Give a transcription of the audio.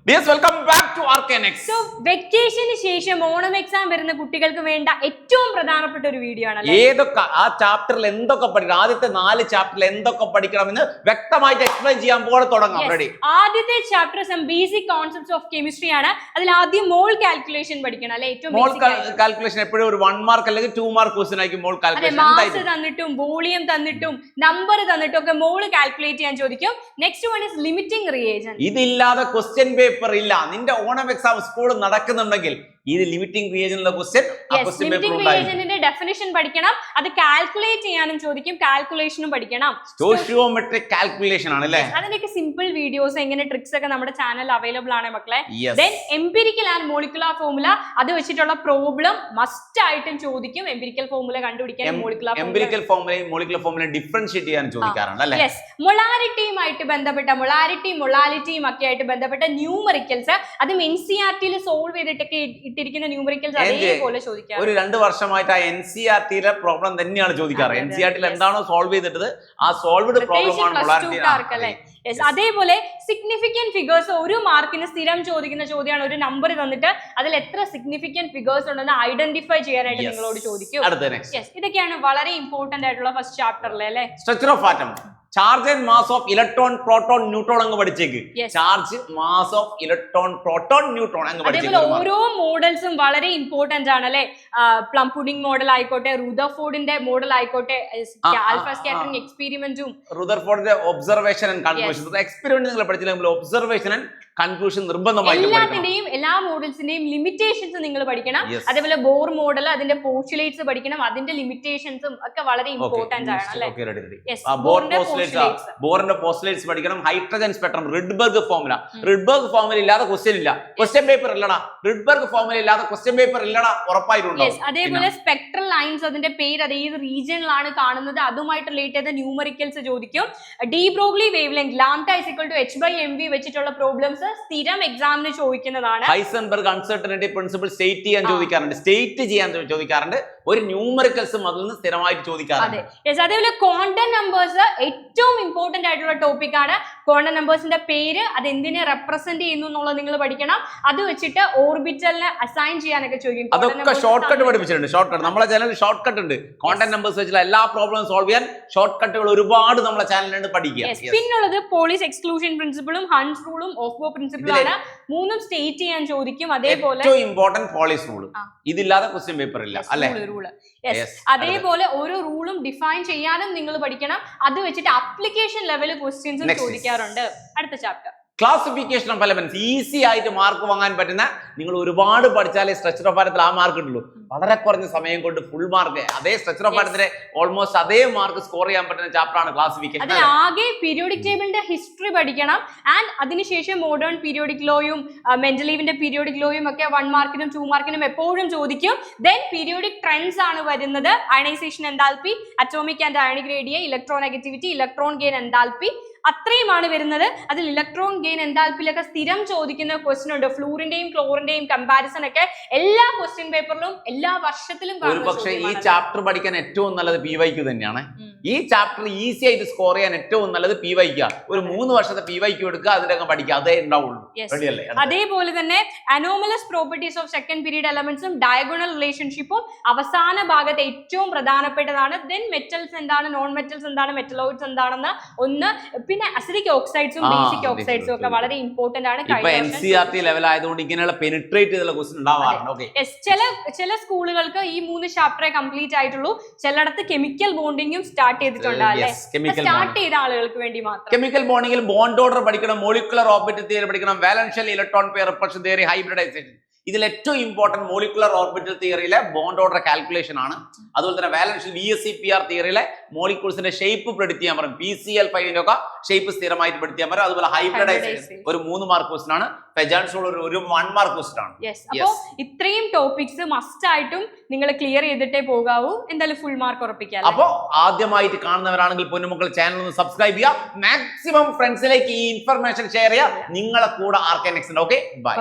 Welcome back to Arkenex. So വെക്കേഷന് ശേഷം Onam exam വരുന്ന കുട്ടികൾക്ക് വേണ്ട ഏറ്റവും പ്രധാനപ്പെട്ട ഒരു വീഡിയോ ആണ്. ഏതൊക്കെ ആ ചാപ്റ്ററിൽ എന്തൊക്കെ പഠിക്കണം, ആദ്യത്തെ 4 ചാപ്റ്ററിൽ എന്തൊക്കെ പഠിക്കണമെന്ന് വ്യക്തമായിട്ട് എക്സ്പ്ലെയിൻ ചെയ്യാൻ പോലെ തുടങ്ങാം. റെഡി? ആദ്യത്തെ chapter some basic concepts of chemistry ആണ്. അതിൽ ആദ്യം മോൾ കാൽക്കുലേഷൻ പഠിക്കണം അല്ലെ? ഏറ്റവും മോൾ കാൽക്കുലേഷൻ എപ്പോഴും ഒരു 1 മാർക്ക് അല്ലെങ്കിൽ 2 മാർക്ക് ക്വസ്റ്റ്യൻ ആയിരിക്കും. മോൾ കാൽക്കുലേഷൻ മാസ് തന്നിട്ടും വോളിയം തന്നിട്ടും നമ്പർ തന്നിട്ടും ഒക്കെ മോൾ കാൽക്കുലേറ്റ് ചെയ്യാൻ ചോദിക്കും. Next one is limiting reagent. ഇതില്ലാതെ ക്വസ്റ്റ്യൻ പേപ്പർ ഇല്ല. നിന്റെ ഓണം എക്സാം സ്കൂളിൽ നടക്കുന്നുണ്ടെങ്കിൽ ഇത് ലിമിറ്റിംഗ് റിയേജന്റിലെ ക്വസ്റ്റ്യൻ റിയേജന്റിന്റെ ഡെഫിനിഷൻ പഠിക്കണം. അത് കാൽക്കുലേറ്റ് ചെയ്യാനും ചോദിക്കും. കാൽക്കുലേഷനും പഠിക്കണം. സ്റ്റോഷിയോമെട്രിക് കാൽക്കുലേഷൻ ആണ് അല്ലേ? അതിന്റെയൊക്കെ സിമ്പിൾ വീഡിയോസ് എങ്ങനെ ട്രിക്സ് ഒക്കെ നമ്മുടെ ചാനൽ അവൈലബിൾ ആണ് മക്കളെ. Then empirical and molecular formula, അത് വെച്ചിട്ടുള്ള പ്രോബ്ലം മസ്റ്റ് ആയിട്ടും ചോദിക്കും. എംപിരിക്കൽ ഫോർമുല കണ്ടുപിടിക്കാൻ എംപിരിക്കൽ ഫോർമുലയും മോളിക്കുലർ ഫോർമുലയും ഡിഫറൻഷിയേറ്റ് ചെയ്യാൻ ചോദിക്കാറുണ്ട് അല്ലേ? യെസ്. മൊളാരിറ്റിയുമായിട്ട് ബന്ധപ്പെട്ട മൊളാരിറ്റിയും ഒക്കെ ആയിട്ട് ബന്ധപ്പെട്ട ന്യൂമറിക്കൽസ്, അതും എൻസിആർടിയിൽ സോൾവ് ചെയ്തിട്ടൊക്കെ ഇട്ടിരിക്കുന്ന ന്യൂമറിക്കൽസ് അതേപോലെ ചോദിക്കാം. ഒരു 2 വർഷമായിട്ട് ആ എൻസിആർടിയിലെ പ്രോബ്ലം തന്നെയാണ് ചോദിക്കാറ്. എൻസിആർടിയിൽ എന്താണോ സോൾവ് ചെയ്തിട്ടത് ആ സോൾവ്ഡ് പ്രോബ്ലം ആണ് മൊളാരിറ്റി. അതേപോലെ സിഗ്നിഫിക്കന്റ് ഫിഗേഴ്സ്, 1 മാർക്കിന് സ്ഥിരം ചോദിക്കുന്ന ചോദ്യമാണ്. ഒരു നമ്പർ തന്നിട്ട് അതിൽ എത്ര സിഗ്നിഫിക്കന്റ് ഫിഗേഴ്സ് ഉണ്ടെന്ന് ഐഡന്റിഫൈ ചെയ്യാനായിട്ട് നിങ്ങളോട് ചോദിക്കും. ഇതൊക്കെയാണ് വളരെ ഇമ്പോർട്ടന്റ് ആയിട്ടുള്ള ഫസ്റ്റ് ചാപ്റ്ററിലെ അല്ലെ? Structure of atom, charge and mass of electron, proton, neutron അങ്ങ് പഠിച്ചേക്ക്. Charge, mass of electron, proton, neutron അങ്ങ് പഠിച്ചേക്ക്. ഓരോ മോഡൽസും വളരെ ഇമ്പോർട്ടന്റ് ആണ് അല്ലെ? പ്ലം പുഡിംഗ് മോഡൽ ആയിക്കോട്ടെ, റുദർഫോർഡിന്റെ മോഡൽ ആയിക്കോട്ടെ, ആൽഫ സ്കാറ്ററിംഗ് എക്സ്പെരിമെന്റും, റുദർഫോർഡിന്റെ ഒബ്സർവേഷൻ ആൻഡ് കൺക്ലൂഷൻ. എക്സ്പെരിമെന്റ് നിങ്ങൾ പഠിച്ചില്ലെങ്കിൽ ഒബ്സർവേഷൻ ആൻഡ് കൺക്ലൂഷൻ നിർബന്ധമായിട്ടും എല്ലാത്തിന്റെയും എല്ലാ മോഡൽസിന്റെയും ലിമിറ്റേഷൻസ് നിങ്ങൾ പഠിക്കണം. അതേപോലെ ബോർ മോഡൽ, അതിന്റെ പോസ്റ്റുലേറ്റ്സ് പഠിക്കണം. അതിന്റെ ലിമിറ്റേഷൻസും ഒക്കെ വളരെ ഇമ്പോർട്ടന്റ് ആണ് അല്ലെ? ബോറിന്റെ പോസ്റ്റുലേറ്റ്സ് പഠിക്കണം. Hydrogen spectrum, Rydberg formula. Rydberg formula ഇല്ലാതെ ക്വസ്റ്റ്യൻ ഇല്ല. ക്വസ്റ്റ്യൻ പേപ്പർ ഇല്ലടാ. റിഡ്ബർഗ് ഫോർമുല ഇല്ലാതെ ക്വസ്റ്റ്യൻ പേപ്പർ ഇല്ലടാ, ഉറപ്പായിട്ടുണ്ടോ? അതേപോലെ സ്പെക്ട്രൽ ലൈൻസ്, അതിന്റെ പേര്, അത് ഏത് റീജിയനിലാണ് കാണുന്നത്, അതുമായിട്ട് റിലേറ്റ് ചെയ്ത ന്യൂമറിക്കൽസ് ചോദിക്കും. D Broglie wave length, lambda = h/mv വെച്ചിട്ടുള്ള പ്രോബ്ലംസ് സ്ഥിരം എക്സാമിന് ചോദിക്കുന്നതാണ്. ഹൈസൻബർഗ് അൺസർട്ടനിറ്റി പ്രിൻസിപ്പിൾ സ്റ്റേറ്റ് ചെയ്യാൻ ചോദിക്കാറുണ്ട്. സ്റ്റേറ്റ് ചെയ്യാൻ ചോദിക്കാറുണ്ട്. ഒരു ന്യൂമറിക്കൽസും അതിൽ നിന്ന് സ്ഥിരമായിട്ട് ചോദിക്കാറുണ്ട്. അതേപോലെ ക്വാണ്ടം നമ്പേഴ്സ് ഏറ്റവും ഇമ്പോർട്ടന്റ് ആയിട്ടുള്ള ടോപ്പിക് ആണ്. ക്വാണ്ടം നമ്പേഴ്സിന്റെ പേര്, അത് എന്തിനെ റെപ്രസെന്റ് ചെയ്യുന്നു എന്നുള്ളത് നിങ്ങൾ പഠിക്കണം. അത് വെച്ചിട്ട് ഓർബിറ്റലിനെ അസൈൻ ചെയ്യാനൊക്കെ ചോദിക്കും. അതൊക്കെ ഷോർട്ട് കട്ട് പഠിപ്പിച്ചിട്ടുണ്ട്. ഷോർട്ട് കട്ട് നമ്മളെ ചാനലിൽ ഷോർട്ട് കട്ട് ഉണ്ട്. ക്വാണ്ടം നമ്പേഴ്സ് വെച്ചുള്ള എല്ലാ പ്രോബ്ലം സോൾവ് ചെയ്യാൻ ഷോർട്ട് കട്ടുകൾ ഒരുപാട് നമ്മളെ ചാനലിലുണ്ട്, പഠിക്കുക. പിന്നുള്ളത് പോളിസ് എക്സ്ക്ലൂഷൻ പ്രിൻസിപ്പിളും ഹൺസ് റൂളും ഓഫ് പ്രിൻസിപ്പിളും ആണ്. 3ഉം സ്റ്റേറ്റ് ചെയ്യാൻ ചോദിക്കും. അതേപോലെ ഏറ്റവും ഇമ്പോർട്ടന്റ് പോളിസ് റൂൾ, ഇതില്ലാതെ ക്വസ്റ്റ്യൻ പേപ്പർ ഇല്ല അല്ലേ? അതേപോലെ ഓരോ റൂളും ഡിഫൈൻ ചെയ്യാനും നിങ്ങൾ പഠിക്കണം. അത് വെച്ചിട്ട് അപ്ലിക്കേഷൻ ലെവൽ ക്വസ്റ്റ്യൻസും ചോദിക്കാറുണ്ട്. അടുത്ത chapter classification of elements. Easy ആയിട്ട് മാർക്ക് വാങ്ങാൻ പറ്റുന്ന, നിങ്ങൾ ഒരുപാട് പഠിച്ചാലേ സ്ട്രക്ചർ ഓഫ് ആറ്റത്തിൽ ആ മാർക്ക് കിട്ടുള്ളൂ. വളരെ കുറഞ്ഞ സമയം കൊണ്ട് ഫുൾ മാർക്ക്, അതേ സ്ട്രക്ചർ ഓഫ് ആറ്റത്തിലെ ഓൾമോസ്റ്റ് അതേ മാർക്ക് സ്കോർ ചെയ്യാൻ പറ്റുന്ന ചാപ്റ്റർ ആണ് ക്ലാസിഫിക്കേഷൻ. അതിൽ ആകെ പീരിയോഡിക് ടേബിളിന്റെ ഹിസ്റ്ററി പഠിക്കണം. ആൻഡ് അതിനുശേഷം മോഡേൺ പീരിയോഡിക് ലോയും മെന്റലീവിന്റെ പീരിയോഡിക് ലോയും ഒക്കെ 1 മാർക്കിനും 2 മാർക്കിനും എപ്പോഴും ചോദിക്കും. ദെൻ പീരിയോഡിക് ട്രെൻഡ്സ് ആണ് വരുന്നത്. Ionisation enthalpy, atomic and ionic radii, electron negativity, electron gain enthalpy, അത്രയുമാണ് വരുന്നത്. അതിൽ ഇലക്ട്രോൺ ഗെയിൻ എൻതാൽപ്പിയിലൊക്കെ സ്ഥിരം ചോദിക്കുന്ന ക്വസ്റ്റ്യൻ ഉണ്ട്. ഫ്ലൂറിന്റെയും ക്ലോറിന്റെയും കമ്പാരിസൺ ഒക്കെ എല്ലാ ക്വസ്റ്റ്യൻ പേപ്പറിലും എല്ലാ വർഷത്തിലും. പക്ഷേ ഈ ചാപ്റ്റർ പഠിക്കാൻ ഏറ്റവും നല്ലത് PYQ തന്നെയാണ്. ഈ ചാപ്റ്റർ ഈസി ആയിട്ട് സ്കോർ ചെയ്യാൻ ഏറ്റവും നല്ലത് PYQ. ഒരു 3 വർഷത്തെ PYQ എടുക്കുക, അതിലൊക്കെ പഠിക്കുക, അതേ ഉണ്ടാവുള്ളൂ. അതേപോലെ തന്നെ anomalous properties of second period എലമെന്റ്സും ഡയഗണൽ റിലേഷൻഷിപ്പും അവസാന ഭാഗത്ത് ഏറ്റവും പ്രധാനപ്പെട്ടതാണ്. ദെൻ മെറ്റൽസ് എന്താണ്, നോൺ മെറ്റൽസ് എന്താണ്, മെറ്റലോയിഡ്സ് എന്താണെന്ന് ഒന്ന്, പിന്നെ അസിഡിക് ഓക്സൈഡ്സും ബേസിക് ഓക്സൈഡ്സും ഒക്കെ വളരെ ഇമ്പോർട്ടന്റ് ആണ്. NCERT ലെവൽ ആയതുകൊണ്ട് ഇങ്ങനെയുള്ള പെനിട്രേറ്റ് ചെയ്തുള്ള ക്വസ്റ്റ്യൻ ഉണ്ടാവാറുണ്ട്. ചില സ്കൂളുകൾക്ക് ഈ 3 ചാപ്റ്ററേ കംപ്ലീറ്റ് ആയിട്ടുള്ളൂ. ചിലയിടത്ത് കെമിക്കൽ ബോണ്ടിങ്ങും സ്റ്റാർട്ട് ചെയ്തിട്ടുണ്ട് അല്ലെ? സ്റ്റാർട്ട് ചെയ്ത ആളുകൾക്ക് വേണ്ടി മാത്രം. കെമിക്കൽ ബോണ്ടിങ്ങിൽ ബോണ്ട് ഓർഡർ പഠിക്കണം, മോളിക്കുലർ ഓർബിറ്റൽ തിയറി പഠിക്കണം, valence shell electron pair repulsion theory, hybridisation. ഇതിൽ ഏറ്റവും ഇമ്പോർട്ടന്റ് മോളിക്കുലർ ഓർബിറ്റൽ തിയറിയിലെ ബോണ്ട് ഓർഡർ കാൽക്കുലേഷൻ ആണ്. അതുപോലെ തന്നെ വാലൻഷ്യൽ VSEPR തിയറിയിലെ മോളിക്യൂൾസിന്റെ ഷേപ്പ് പ്രെഡിക്റ്റ് ചെയ്യാൻ പറയും. PCl5 ഒക്കെ ഷേപ്പ് സ്ഥിരമായിട്ട് പ്രെഡിക്റ്റ് ചെയ്യാൻ പറയും. അതുപോലെ ഹൈബ്രിഡൈസേഷൻ ഒരു 3 മാർക്ക് ക്വസ്റ്റൻ ആണ്. ഫെജാൻസോൾ ഒരു 1 മാർക്ക് ക്വസ്റ്റൻ ആണ്. അപ്പോൾ ഇത്രയും ടോപ്പിക്സ് മസ്റ്റ് ആയിട്ടും നിങ്ങൾ ക്ലിയർ ചെയ്തിട്ടേ പോകാവൂ. എന്തായാലും ഫുൾ മാർക്ക് ഉറപ്പിക്കാം. അപ്പോൾ ആദ്യമായിട്ട് കാണുന്നവരാണെങ്കിൽ പൊന്നുമക്കൾ ചാനൽ ഒന്ന് സബ്സ്ക്രൈബ് ചെയ്യുക. മാക്സിമം ഫ്രണ്ട്സിലേക്ക് ഈ ഇൻഫർമേഷൻ ഷെയർ ചെയ്യുക. നിങ്ങളെ കൂടെ ആർക്കെനെക്സ് ഉണ്ട്. Okay, by.